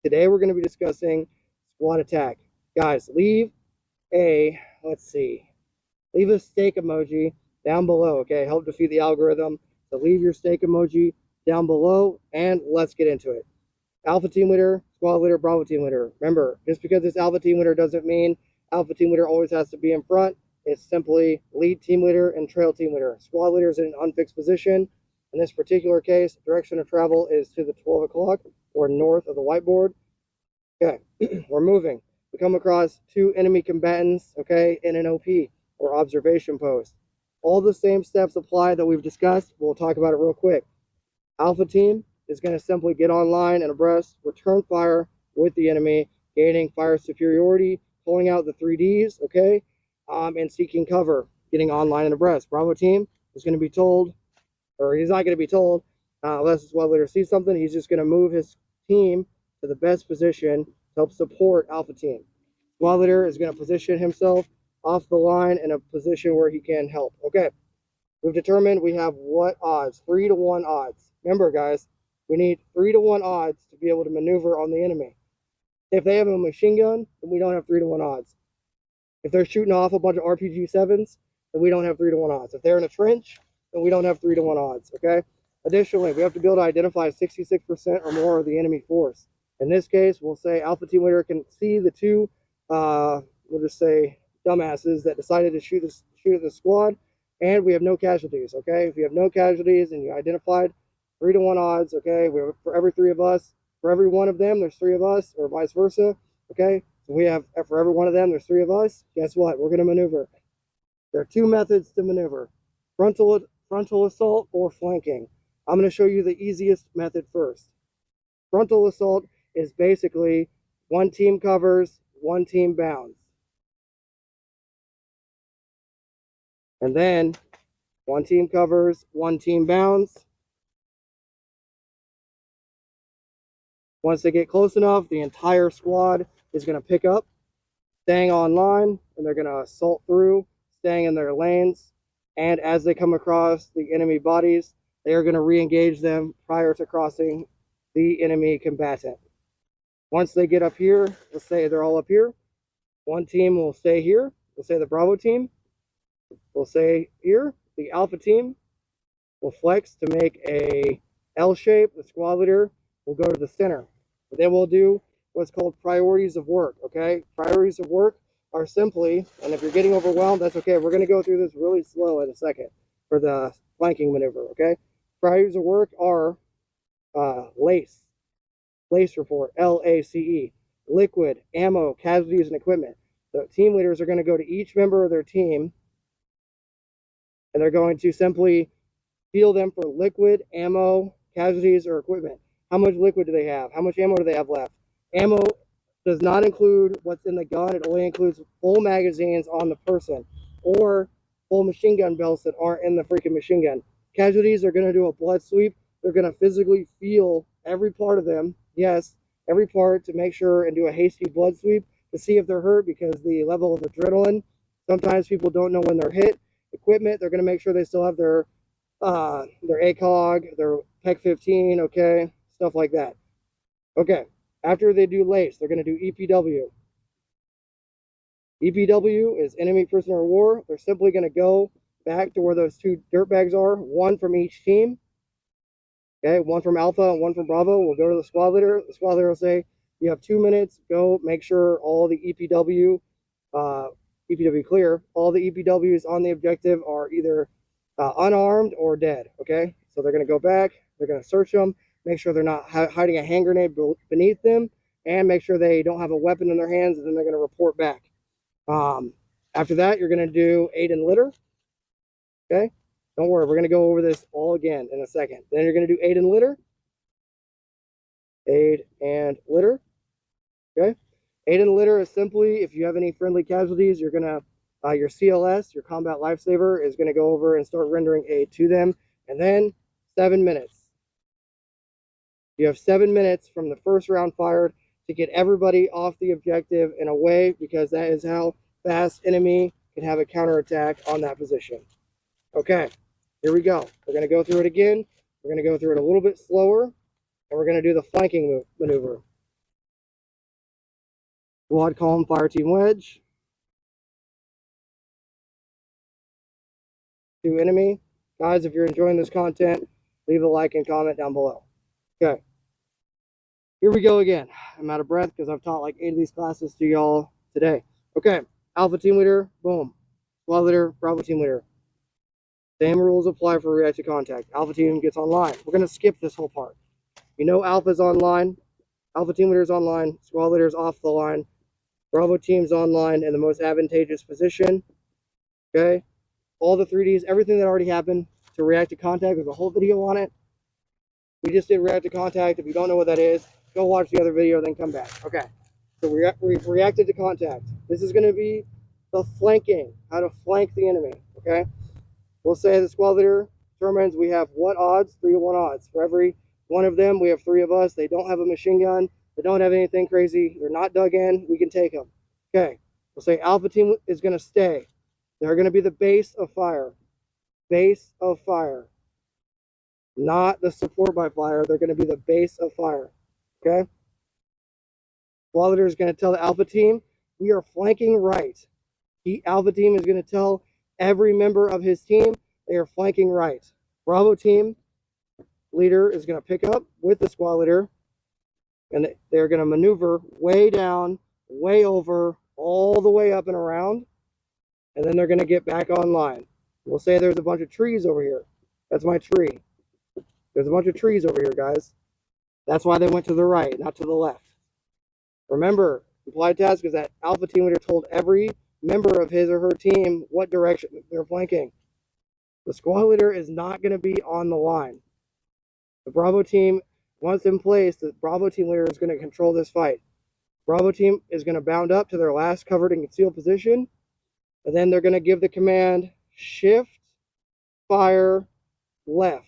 Today we're going to be discussing squad attack. Guys, leave a, leave a steak emoji down below, okay? Help defeat the algorithm. So leave your steak emoji down below, and let's get into it. Alpha team leader, squad leader, Bravo team leader. Remember, just because it's alpha team leader doesn't mean alpha team leader always has to be in front. It's simply lead team leader and trail team leader. Squad leader is in an unfixed position. In this particular case, direction of travel is to the 12 o'clock or north of the whiteboard. Okay, we're moving. We come across two enemy combatants, okay, in an OP or observation post. All the same steps apply that we've discussed. We'll talk about it real quick. Alpha team is going to simply get online and abreast, return fire with the enemy, gaining fire superiority, pulling out the 3Ds, okay, and seeking cover, getting online and abreast. Bravo team is going to be told, or he's not going to be told, unless his squad leader sees something, he's just going to move his team to the best position to help support Alpha team. Squad leader is going to position himself off the line in a position where he can help. Okay, we've determined we have what odds? 3-to-1 odds. Remember, guys, we need 3-to-1 odds to be able to maneuver on the enemy. If they have a machine gun, then we don't have 3-to-1 odds. If they're shooting off a bunch of RPG-7s, then we don't have 3-to-1 odds. If they're in a trench, then we don't have 3-to-1 odds, okay? Additionally, we have to be able to identify 66% or more of the enemy force. In this case, we'll say Alpha team leader can see the two, we'll just say dumbasses that decided to shoot at the squad, and we have no casualties, okay? If you have no casualties and you identified 3-to-1 odds, okay, we have, for every three of us, for every one of them, there's three of us, or vice versa, okay? So we have, for every one of them, there's three of us. Guess what? We're going to maneuver. There are two methods to maneuver: frontal assault or flanking. I'm going to show you the easiest method first. Frontal assault is basically one team covers, one team bounds. And then one team covers, one team bounds. Once they get close enough, the entire squad is going to pick up, staying online, and they're going to assault through, staying in their lanes. And as they come across the enemy bodies, they are going to re-engage them prior to crossing the enemy combatant. Once they get up here, let's say they're all up here, one team will stay here. We'll say the Bravo team will stay here. The Alpha team will flex to make a L shape. The squad leader will go to the center. But then we'll do what's called priorities of work, okay? Priorities of work are simply, and if you're getting overwhelmed, that's okay. We're going to go through this really slow in a second for the flanking maneuver, okay? Priorities of work are LACE report, LACE, liquid, ammo, casualties, and equipment. The team leaders are going to go to each member of their team, and they're going to simply feel them for liquid, ammo, casualties, or equipment. How much liquid do they have? How much ammo do they have left? Ammo does not include what's in the gun. It only includes full magazines on the person or full machine gun belts that aren't in the freaking machine gun. Casualties are going to do a blood sweep. They're going to physically feel every part of them. Yes, every part, to make sure and do a hasty blood sweep to see if they're hurt, because the level of adrenaline, sometimes people don't know when they're hit. Equipment, they're going to make sure they still have their ACOG, their PEC 15, okay, stuff like that. Okay, after they do LACE, they're going to do EPW. EPW is enemy prisoner of war. They're simply going to go back to where those two dirtbags are, one from each team. Okay, one from Alpha and one from Bravo. We'll go to the squad leader. The squad leader will say, you have 2 minutes. Go make sure all the EPW clear. All the EPWs on the objective are either unarmed or dead. Okay, so they're going to go back. They're going to search them, make sure they're not hiding a hand grenade beneath them, and make sure they don't have a weapon in their hands, and then they're going to report back. After that, you're going to do aid and litter. Okay, don't worry, we're going to go over this all again in a second. Then you're going to do aid and litter. Aid and litter. Okay, aid and litter is simply, if you have any friendly casualties, you're going to your CLS, your combat lifesaver, is going to go over and start rendering aid to them. And then 7 minutes. You have 7 minutes from the first round fired to get everybody off the objective and away, because that is how fast enemy can have a counterattack on that position. Okay, here we go. We're going to go through it again. We're going to go through it a little bit slower, and we're going to do the flanking maneuver. Squad column, fire team wedge. To enemy. Guys, if you're enjoying this content, leave a like and comment down below. Okay. Here we go again. I'm out of breath because I've taught like 8 of these classes to y'all today. Okay. Alpha team leader, boom. Squad leader, Bravo team leader. Same rules apply for reactive contact. Alpha team gets online. We're going to skip this whole part. You know Alpha's online. Alpha team leader's online. Squad leader's off the line. Bravo team's online in the most advantageous position. Okay. All the 3Ds, everything that already happened to reactive contact. There's a whole video on it. We just did reactive contact. If you don't know what that is, go watch the other video, then come back. Okay. So we've reacted to contact. This is going to be the flanking, how to flank the enemy. Okay. We'll say the squad leader determines we have what odds? 3-to-1 odds. For every one of them, we have 3 of us. They don't have a machine gun. They don't have anything crazy. They're not dug in. We can take them. Okay. We'll say Alpha team is going to stay. They're going to be the base of fire. Base of fire. Not the support by fire. They're going to be the base of fire. Okay. Squad leader is going to tell the Alpha team, we are flanking right. The Alpha team is going to tell every member of his team they are flanking right. Bravo team leader is going to pick up with the squad leader, and they're going to maneuver way down, way over, all the way up and around, and then they're going to get back online. We'll say there's a bunch of trees over here. That's my tree. There's a bunch of trees over here, guys. That's why they went to the right, not to the left. Remember, implied task is that Alpha team leader told every member of his or her team what direction they're flanking. The squad leader is not going to be on the line. The Bravo team, once in place, the Bravo team leader is going to control this fight. Bravo team is going to bound up to their last covered and concealed position, and then they're going to give the command shift, fire, left.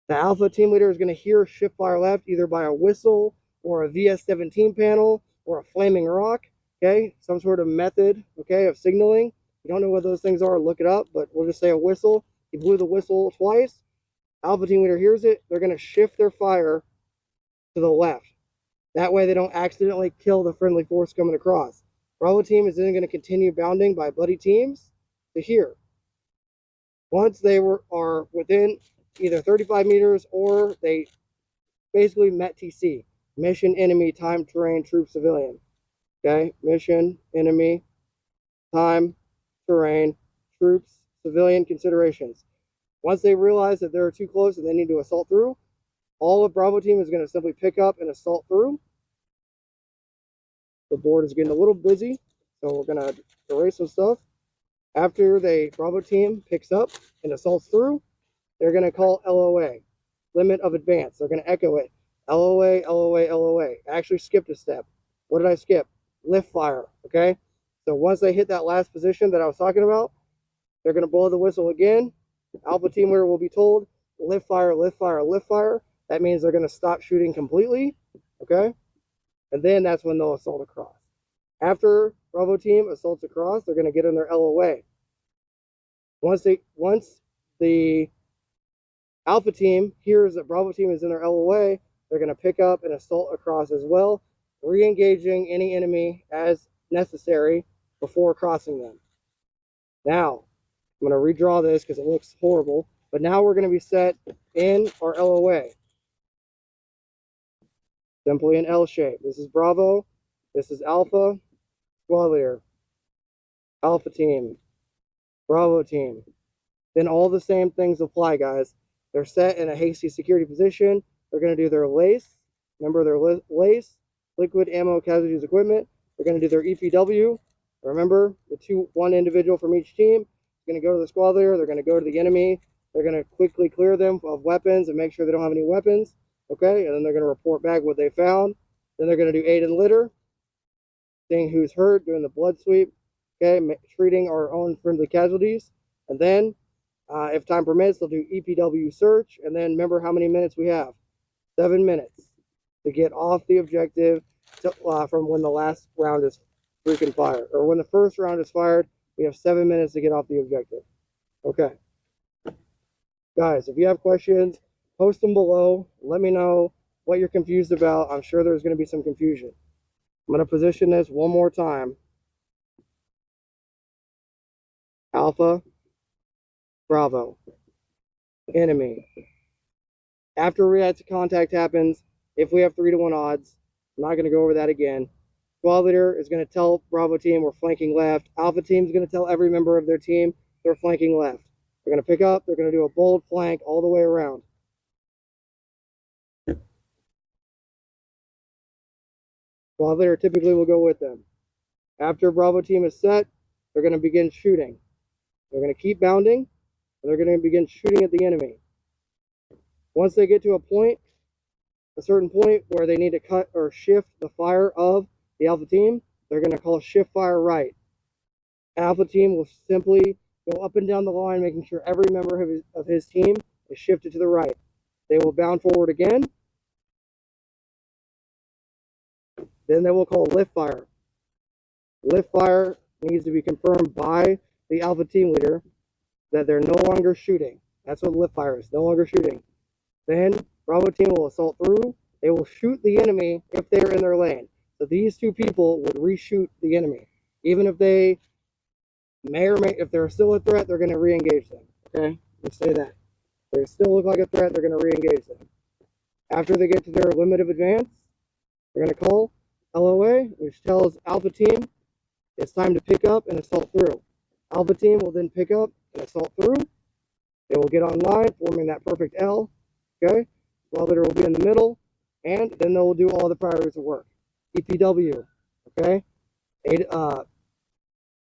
The Alpha team leader is going to hear shift, fire, left either by a whistle or a VS-17 panel or a flaming rock. Okay, some sort of method, okay, of signaling. You don't know what those things are, look it up, but we'll just say a whistle. He blew the whistle twice. Alpha team leader hears it. They're going to shift their fire to the left. That way they don't accidentally kill the friendly force coming across. Bravo team is then going to continue bounding by buddy teams to here. Once they are within either 35 meters or they basically met TC. Mission, enemy, time, terrain, troop, civilian. Okay, mission, enemy, time, terrain, troops, civilian considerations. Once they realize that they're too close and they need to assault through, all of Bravo team is going to simply pick up and assault through. The board is getting a little busy, so we're going to erase some stuff. After the Bravo team picks up and assaults through, they're going to call LOA, limit of advance. They're going to echo it. LOA, LOA, LOA. I actually skipped a step. What did I skip? Lift fire, okay? So once they hit that last position that I was talking about, they're going to blow the whistle again. Alpha team leader will be told, lift fire, lift fire, lift fire. That means they're going to stop shooting completely, okay? And then that's when they'll assault across. After Bravo team assaults across, they're going to get in their LOA. Once the Alpha team hears that Bravo team is in their LOA, they're going to pick up and assault across as well, re-engaging any enemy as necessary before crossing them. Now, I'm going to redraw this because it looks horrible, but now we're going to be set in our LOA. Simply an L shape. This is Bravo, this is Alpha, squad leader, Alpha team, Bravo team. Then all the same things apply, guys. They're set in a hasty security position. They're going to do their LACE. Remember their LACE, liquid ammo casualties equipment. They're going to do their EPW. Remember, one individual from each team is going to go to the squad leader. They're going to go to the enemy. They're going to quickly clear them of weapons and make sure they don't have any weapons. Okay, and then they're going to report back what they found. Then they're going to do aid and litter, seeing who's hurt, doing the blood sweep. Okay, treating our own friendly casualties. And then, if time permits, they'll do EPW search. And then remember how many minutes we have. 7 minutes to get off the objective from when the last round is freaking fired. Or when the first round is fired, we have 7 minutes to get off the objective. Okay. Guys, if you have questions, post them below. Let me know what you're confused about. I'm sure there's going to be some confusion. I'm going to position this one more time. Alpha, Bravo, enemy. After react to contact happens, if we have 3-to-1 odds, I'm not going to go over that again. Squad leader is going to tell Bravo team we're flanking left. Alpha team is going to tell every member of their team they're flanking left. They're going to pick up, they're going to do a bold flank all the way around. Squad leader typically will go with them. After Bravo team is set, they're going to begin shooting. They're going to keep bounding, and they're going to begin shooting at the enemy. Once they get to a certain point where they need to cut or shift the fire of the Alpha team, they're going to call shift fire right. Alpha team will simply go up and down the line, making sure every member of his team is shifted to the right. They will bound forward again. Then they will call lift fire. Lift fire needs to be confirmed by the Alpha team leader that they're no longer shooting. That's what lift fire is, no longer shooting. Then Bravo team will assault through. They will shoot the enemy if they're in their lane. So these two people would reshoot the enemy. Even if they if they're still a threat, they're going to re-engage them. Okay? Let's say that. If they still look like a threat, they're going to re-engage them. After they get to their limit of advance, they're going to call LOA, which tells Alpha team it's time to pick up and assault through. Alpha team will then pick up and assault through. They will get online, forming that perfect L. Okay? Squad leader will be in the middle, and then they will do all the priorities of work. EPW. Okay?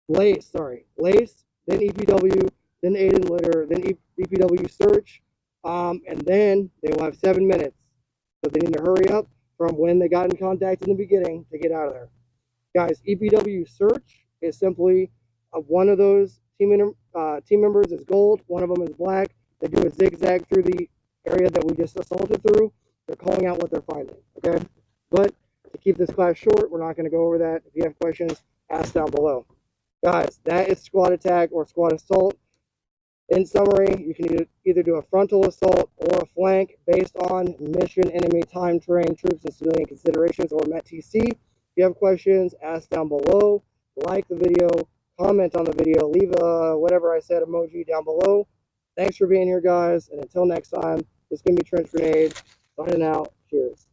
Lace, then EPW, then aid and litter, then EPW search, and then they will have 7 minutes. So they need to hurry up from when they got in contact in the beginning to get out of there. Guys, EPW search is simply one of those team members is gold, one of them is black. They do a zigzag through the area that we just assaulted through. They're calling out what they're finding, okay? But to keep this class short, we're not going to go over that. If you have questions, ask down below. Guys, that is squad attack or squad assault. In summary, you can either do a frontal assault or a flank based on mission, enemy, time, terrain, troops, and civilian considerations, or MET-TC. If you have questions, ask down below. Like the video, comment on the video, leave a whatever I said emoji down below. Thanks for being here, guys, and until next time, this is going to be Trench Grenade. Signing out. Cheers.